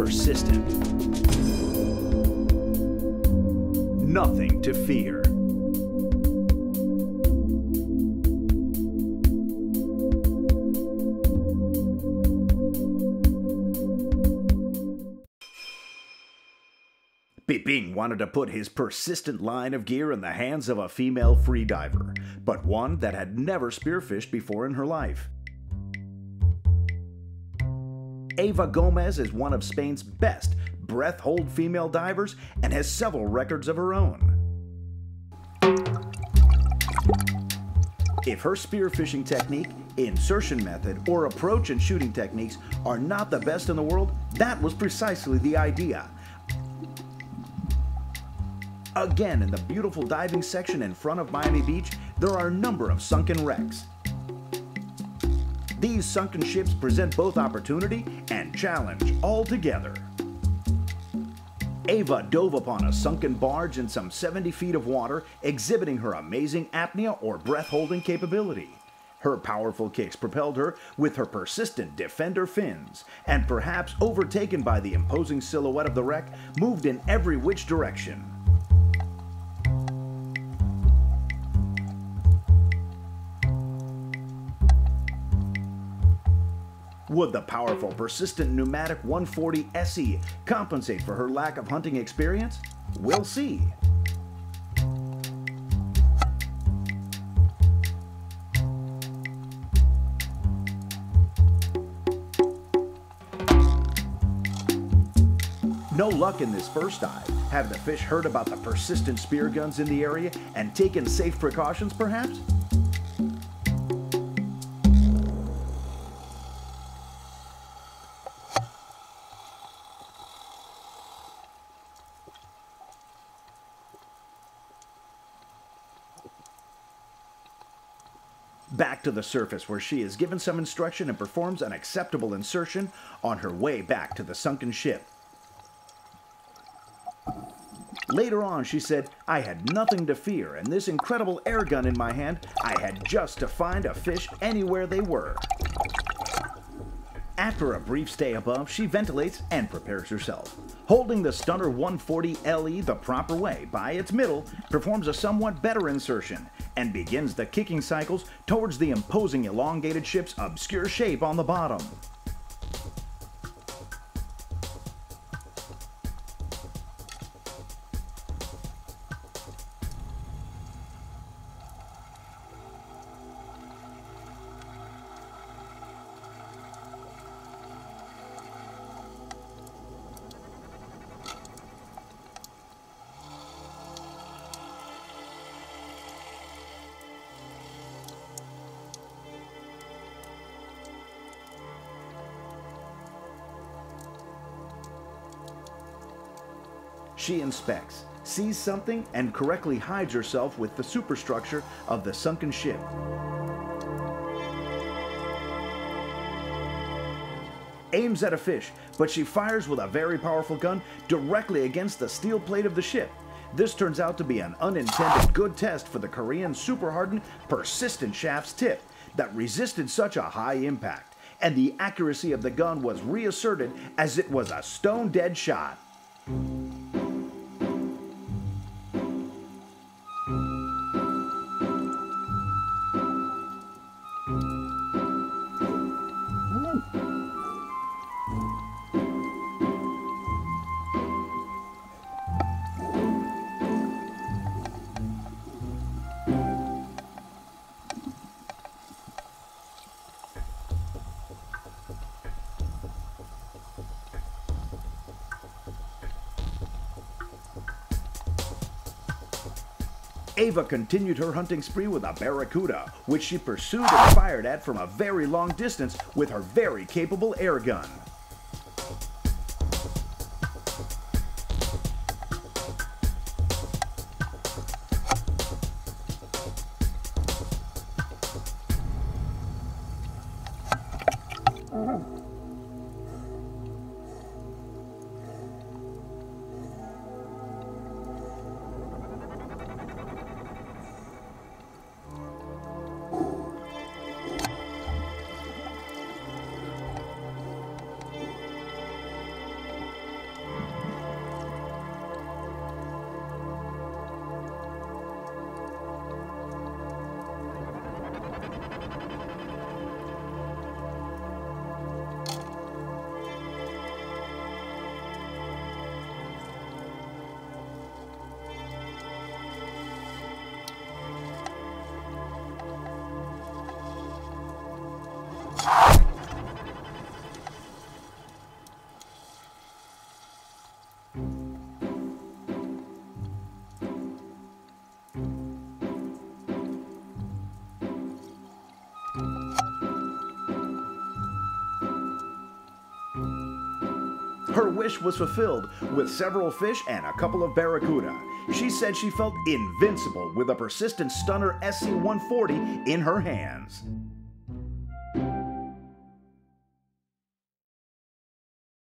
persistent. Nothing to fear. Bing wanted to put his persistent line of gear in the hands of a female freediver, but one that had never spearfished before in her life. Eva Gomez is one of Spain's best breath-hold female divers and has several records of her own. If her spearfishing technique, insertion method, or approach and shooting techniques are not the best in the world, that was precisely the idea. Again, in the beautiful diving section in front of Miami Beach, there are a number of sunken wrecks. These sunken ships present both opportunity and challenge all together. Eva dove upon a sunken barge in some 70 feet of water, exhibiting her amazing apnea or breath-holding capability. Her powerful kicks propelled her with her persistent defender fins, and perhaps overtaken by the imposing silhouette of the wreck, moved in every which direction. Would the powerful, persistent pneumatic 140 SE compensate for her lack of hunting experience? We'll see. No luck in this first dive. Have the fish heard about the persistent spear guns in the area and taken safe precautions, perhaps? Back to the surface, where she is given some instruction and performs an acceptable insertion on her way back to the sunken ship. Later on, she said, "I had nothing to fear, and this incredible air gun in my hand, I had just to find a fish anywhere they were." After a brief stay above, she ventilates and prepares herself. Holding the Stunner 140 LE the proper way by its middle, performs a somewhat better insertion and begins the kicking cycles towards the imposing elongated ship's obscure shape on the bottom. She inspects, sees something, and correctly hides herself with the superstructure of the sunken ship. Aims at a fish, but she fires with a very powerful gun directly against the steel plate of the ship. This turns out to be an unintended good test for the Korean super-hardened persistent shaft's tip that resisted such a high impact, and the accuracy of the gun was reasserted as it was a stone-dead shot. Eva continued her hunting spree with a barracuda, which she pursued and fired at from a very long distance with her very capable air gun. Her wish was fulfilled with several fish and a couple of barracuda. She said she felt invincible with a persistent stunner SC-140 in her hands.